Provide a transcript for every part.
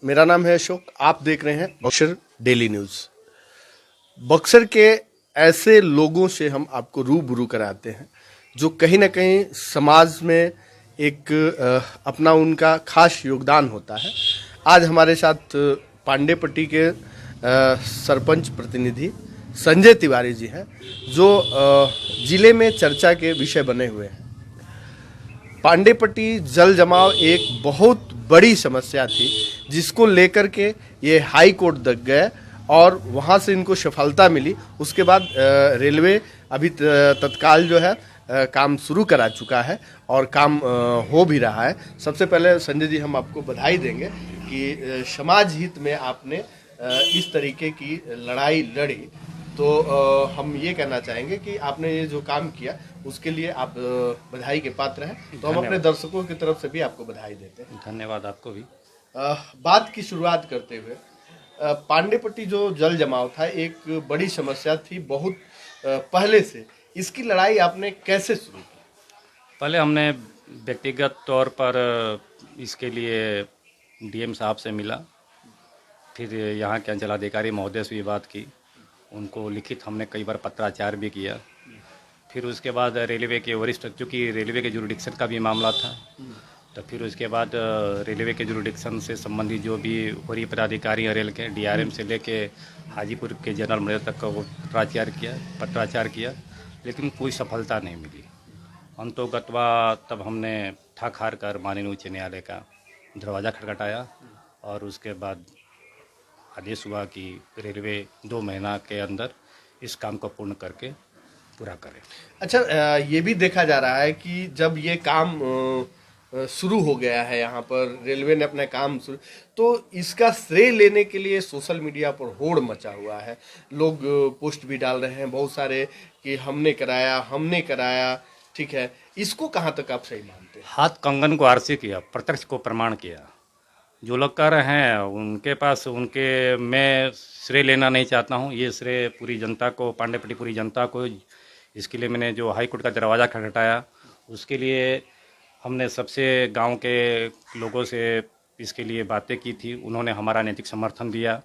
मेरा नाम है अशोक। आप देख रहे हैं बक्सर डेली न्यूज़। बक्सर के ऐसे लोगों से हम आपको रूबरू कराते हैं जो कहीं ना कहीं समाज में एक अपना उनका खास योगदान होता है। आज हमारे साथ पांडेपट्टी के सरपंच प्रतिनिधि संजय तिवारी जी हैं जो जिले में चर्चा के विषय बने हुए हैं। पांडेपट्टी जल जमाव एक बहुत बड़ी समस्या थी जिसको लेकर के ये हाई कोर्ट तक गए और वहाँ से इनको सफलता मिली। उसके बाद रेलवे अभी तत्काल जो है काम शुरू करा चुका है और काम हो भी रहा है। सबसे पहले संजय जी हम आपको बधाई देंगे कि समाज हित में आपने इस तरीके की लड़ाई लड़ी। तो हम ये कहना चाहेंगे कि आपने ये जो काम किया उसके लिए आप बधाई के पात्र हैं। तो हम अपने दर्शकों की तरफ से भी आपको बधाई देते हैं। धन्यवाद आपको भी। बात की शुरुआत करते हुए पांडेपट्टी जो जल जमाव था एक बड़ी समस्या थी बहुत पहले से। इसकी लड़ाई आपने कैसे शुरू की? पहले हमने व्यक्तिगत तौर पर इसके लिए डीएम साहब से मिला, फिर यहाँ के अंचलाधिकारी महोदय से भी बात की, उनको लिखित हमने कई बार पत्राचार भी किया। फिर उसके बाद रेलवे के वरिष्ठ, चूँकि रेलवे के जुरिडिक्शन का भी मामला था, तो फिर उसके बाद रेलवे के जुरिडिक्शन से संबंधित जो भी वरीय पदाधिकारी हैं रेल के डीआरएम से लेके हाजीपुर के जनरल मैनेजर तक का वो पत्राचार किया, लेकिन कोई सफलता नहीं मिली। अंतोगत्वा तब हमने ठक हार कर माननीय उच्च न्यायालय का दरवाज़ा खटखटाया और उसके बाद आदेश हुआ कि रेलवे 2 महीना के अंदर इस काम को पूर्ण करके पूरा करें। अच्छा, ये भी देखा जा रहा है कि जब ये काम शुरू हो गया है, यहाँ पर रेलवे ने अपना काम शुरू, तो इसका श्रेय लेने के लिए सोशल मीडिया पर होड़ मचा हुआ है। लोग पोस्ट भी डाल रहे हैं बहुत सारे कि हमने कराया। ठीक है, इसको कहाँ तक आप सही मानते हैं? हाथ कंगन को आरसी किया, प्रत्यक्ष को प्रमाण किया। जो लोग कर रहे हैं उनके पास मैं श्रेय लेना नहीं चाहता हूँ। ये श्रेय पूरी जनता को, पांडेपट्टी पूरी जनता को, इसके लिए मैंने जो हाई कोर्ट का दरवाज़ा खटखटाया उसके लिए हमने सबसे गांव के लोगों से इसके लिए बातें की थी। उन्होंने हमारा नैतिक समर्थन दिया,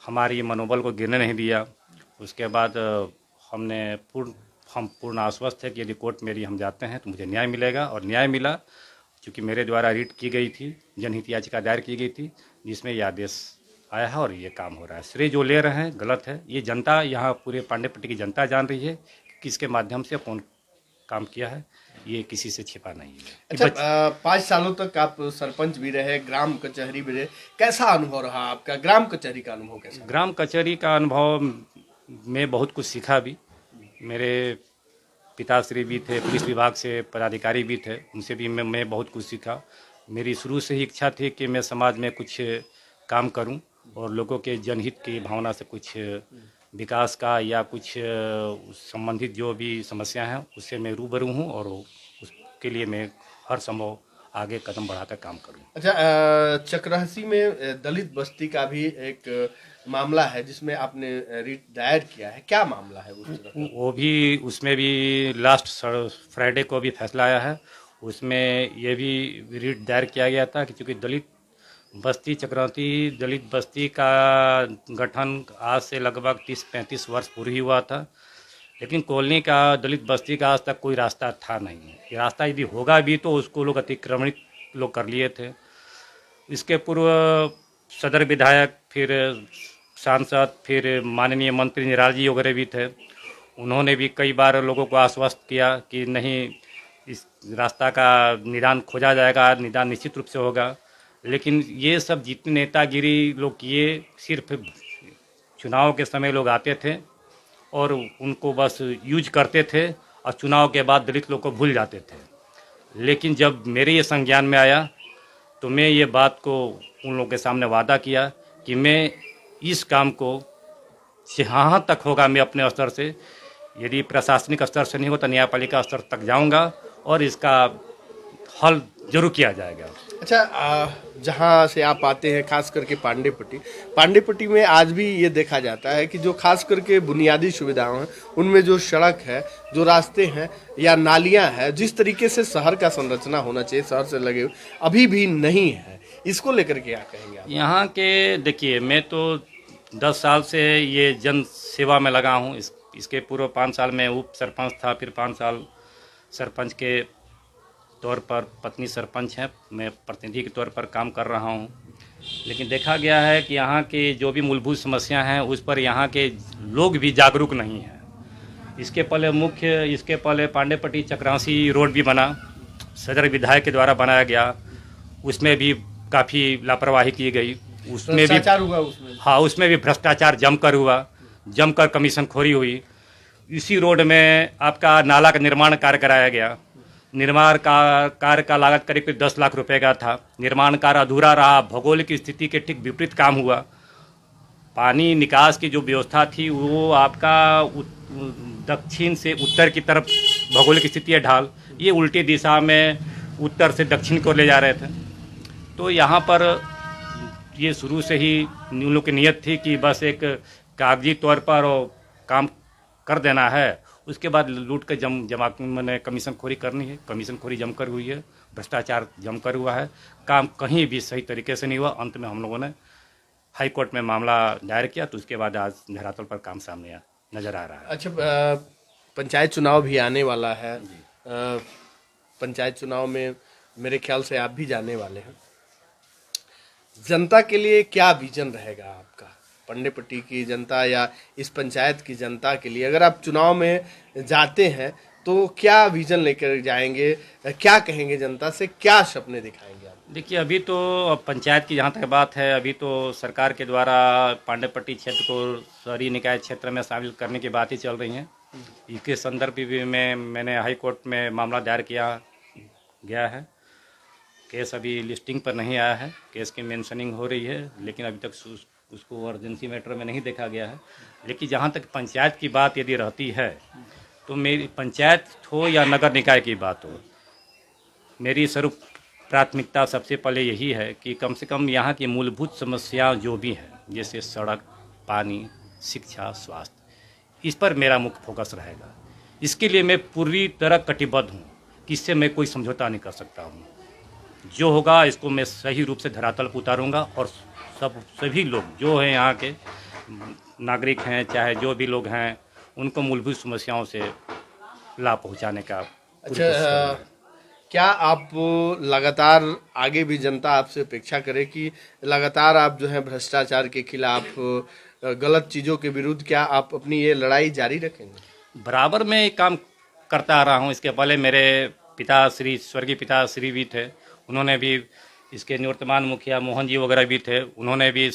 हमारी मनोबल को गिरने नहीं दिया। उसके बाद हम पूर्ण आश्वस्त है कि यदि कोर्ट मेरी हम जाते हैं तो मुझे न्याय मिलेगा, और न्याय मिला। क्योंकि मेरे द्वारा रीट की गई थी, जनहित याचिका दायर की गई थी, जिसमें यह आदेश आया है और ये काम हो रहा है। श्रेय जो ले रहे हैं गलत है। ये जनता, यहाँ पूरे पांडेपट्टी की जनता जान रही है कि किसके माध्यम से कौन काम किया है, ये किसी से छिपा नहीं है। अच्छा, 5 सालों तक आप सरपंच भी रहे, ग्राम कचहरी भी रहे, कैसा अनुभव रहा आपका? ग्राम कचहरी का अनुभव कैसा? ग्राम कचहरी का अनुभव में बहुत कुछ सीखा भी। मेरे पिताश्री भी थे, पुलिस विभाग से पदाधिकारी भी थे, उनसे भी मैं बहुत कुछ सीखा। मेरी शुरू से ही इच्छा थी कि मैं समाज में कुछ काम करूं और लोगों के जनहित की भावना से कुछ विकास का या कुछ संबंधित जो भी समस्या हैं उससे मैं रूबरू हूं और उसके लिए मैं हर संभव आगे कदम बढ़ाकर काम करूं। अच्छा, चक्रहसी में दलित बस्ती का भी एक मामला है जिसमें आपने रीट दायर किया है, क्या मामला है वो भी, उसमें भी लास्ट फ्राइडे को भी फैसला आया है। उसमें ये भी रीट दायर किया गया था कि चूँकि दलित बस्ती, चक्रहसी दलित बस्ती का गठन आज से लगभग 30-35 वर्ष पूर्व ही हुआ था, लेकिन कॉलोनी का, दलित बस्ती का आज तक कोई रास्ता था नहीं। ये रास्ता यदि होगा भी तो उसको लोग अतिक्रमित लोग कर लिए थे। इसके पूर्व सदर विधायक, फिर सांसद, फिर माननीय मंत्री निराल जी वगैरह भी थे। उन्होंने भी कई बार लोगों को आश्वस्त किया कि नहीं, इस रास्ता का निदान खोजा जाएगा, निदान निश्चित रूप से होगा। लेकिन ये सब जितने नेतागिरी लोग किए, सिर्फ चुनाव के समय लोग आते थे और उनको बस यूज करते थे और चुनाव के बाद दलित लोग को भूल जाते थे। लेकिन जब मेरे ये संज्ञान में आया तो मैं ये बात को उन लोगों के सामने वादा किया कि मैं इस काम को जहाँ तक होगा मैं अपने स्तर से, यदि प्रशासनिक स्तर से नहीं होता न्यायपालिका स्तर तक जाऊंगा और इसका हल जरूर किया जाएगा। अच्छा, जहाँ से आप आते हैं खास करके पांडेपट्टी में आज भी ये देखा जाता है कि जो खास करके बुनियादी सुविधाएं हैं उनमें जो सड़क है, जो रास्ते हैं या नालियां हैं, जिस तरीके से शहर का संरचना होना चाहिए शहर से लगे अभी भी नहीं है। इसको लेकर के क्या कहेंगे आप? यहाँ के देखिए, मैं तो 10 साल से ये जन सेवा में लगा हूँ। इसके पूर्व 5 साल में उप सरपंच था, फिर 5 साल सरपंच के तौर पर, पत्नी सरपंच हैं, मैं प्रतिनिधि के तौर पर काम कर रहा हूँ। लेकिन देखा गया है कि यहाँ की जो भी मूलभूत समस्या हैं उस पर यहाँ के लोग भी जागरूक नहीं हैं। इसके पहले पांडेपट्टी चक्रासी रोड भी बना, सदर विधायक के द्वारा बनाया गया, उसमें भी काफ़ी लापरवाही की गई, उसमें भी भ्रष्टाचार हुआ उसमें। हाँ, उसमें भी भ्रष्टाचार जमकर हुआ, जमकर कमीशन खोरी हुई। इसी रोड में आपका नाला का निर्माण कार्य कराया गया, निर्माण कार्य का लागत करीब 10 लाख रुपए का था। निर्माण कार्य अधूरा रहा, भौगोलिक स्थिति के ठीक विपरीत काम हुआ। पानी निकास की जो व्यवस्था थी वो आपका दक्षिण से उत्तर की तरफ भौगोलिक स्थिति है ढाल, ये उल्टी दिशा में उत्तर से दक्षिण को ले जा रहे थे। तो यहाँ पर ये शुरू से ही उन लोगों की नीयत थी कि बस एक कागजी तौर पर काम कर देना है, उसके बाद लूट के मैंने कमीशन खोरी करनी है। कमीशन खोरी जमकर हुई है, भ्रष्टाचार जमकर हुआ है, काम कहीं भी सही तरीके से नहीं हुआ। अंत में हम लोगों ने हाई कोर्ट में मामला दायर किया, तो उसके बाद आज धरातल पर काम सामने नजर आ रहा है। अच्छा, पंचायत चुनाव भी आने वाला है। पंचायत चुनाव में मेरे ख्याल से आप भी जाने वाले हैं। जनता के लिए क्या विजन रहेगा आपका? पांडेपट्टी की जनता या इस पंचायत की जनता के लिए अगर आप चुनाव में जाते हैं तो क्या विजन लेकर जाएंगे, क्या कहेंगे जनता से, क्या सपने दिखाएंगे आप? देखिए, अभी तो पंचायत की जहाँ तक बात है, अभी तो सरकार के द्वारा पांडेपट्टी क्षेत्र को शहरी निकाय क्षेत्र में शामिल करने की बातें चल रही हैं। इसके संदर्भ भी मैंने हाई कोर्ट में मामला दायर किया गया है। केस अभी लिस्टिंग पर नहीं आया है, केस की मेंशनिंग हो रही है, लेकिन अभी तक उसको अर्जेंसी मैटर में नहीं देखा गया है। लेकिन जहाँ तक पंचायत की बात यदि रहती है तो मेरी पंचायत हो या नगर निकाय की बात हो, मेरी स्वरूप प्राथमिकता सबसे पहले यही है कि कम से कम यहाँ की मूलभूत समस्या जो भी हैं, जैसे सड़क, पानी, शिक्षा, स्वास्थ्य, इस पर मेरा मुख्य फोकस रहेगा। इसके लिए मैं पूरी तरह कटिबद्ध हूँ कि इससे मैं कोई समझौता नहीं कर सकता हूँ। जो होगा इसको मैं सही रूप से धरातल पर उतारूँगा और सभी लोग जो हैं, यहाँ के नागरिक हैं, चाहे जो भी लोग हैं, उनको मूलभूत समस्याओं से लाभ पहुँचाने का। अच्छा, क्या आप लगातार आगे भी जनता आपसे अपेक्षा करे कि लगातार आप जो है भ्रष्टाचार के खिलाफ, गलत चीज़ों के विरुद्ध, क्या आप अपनी ये लड़ाई जारी रखेंगे? बराबर मैं एक काम करता आ रहा हूँ। इसके पहले मेरे पिताश्री, स्वर्गीय पिताश्री भी थे, उन्होंने भी, इसके निवर्तमान मुखिया मोहन जी वगैरह भी थे, उन्होंने भी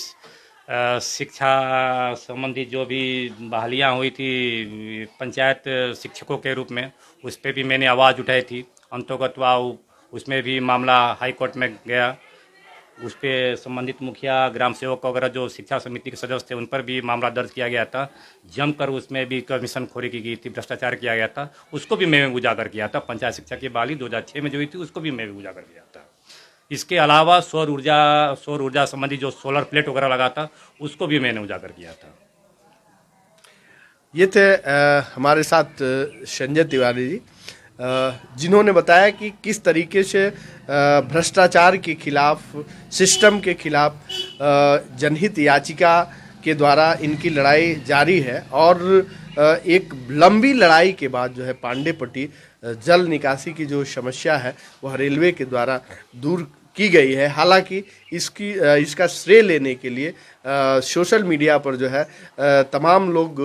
शिक्षा संबंधी जो भी बहालियाँ हुई थी पंचायत शिक्षकों के रूप में, उस पर भी मैंने आवाज़ उठाई थी। अंतर्गतवा उसमें भी मामला हाई कोर्ट में गया, उस पर संबंधित मुखिया, ग्राम सेवक वगैरह जो शिक्षा समिति के सदस्य थे, उन पर भी मामला दर्ज किया गया था। जमकर उसमें भी कमीशन खोरी की गई थी, भ्रष्टाचार किया गया था, उसको भी मैं उजागर किया था। पंचायत शिक्षा की बहाली 2006 में जो हुई थी, उसको भी मैं उजागर किया था। इसके अलावा सौर ऊर्जा संबंधी जो सोलर प्लेट वगैरह लगा था, उसको भी मैंने उजागर किया था। ये थे हमारे साथ संजय तिवारी जी, जिन्होंने बताया कि किस तरीके से भ्रष्टाचार के खिलाफ, सिस्टम के खिलाफ जनहित याचिका के द्वारा इनकी लड़ाई जारी है। और एक लंबी लड़ाई के बाद जो है पांडेपट्टी जल निकासी की जो समस्या है वह रेलवे के द्वारा दूर की गई है। हालांकि इसका श्रेय लेने के लिए सोशल मीडिया पर जो है तमाम लोग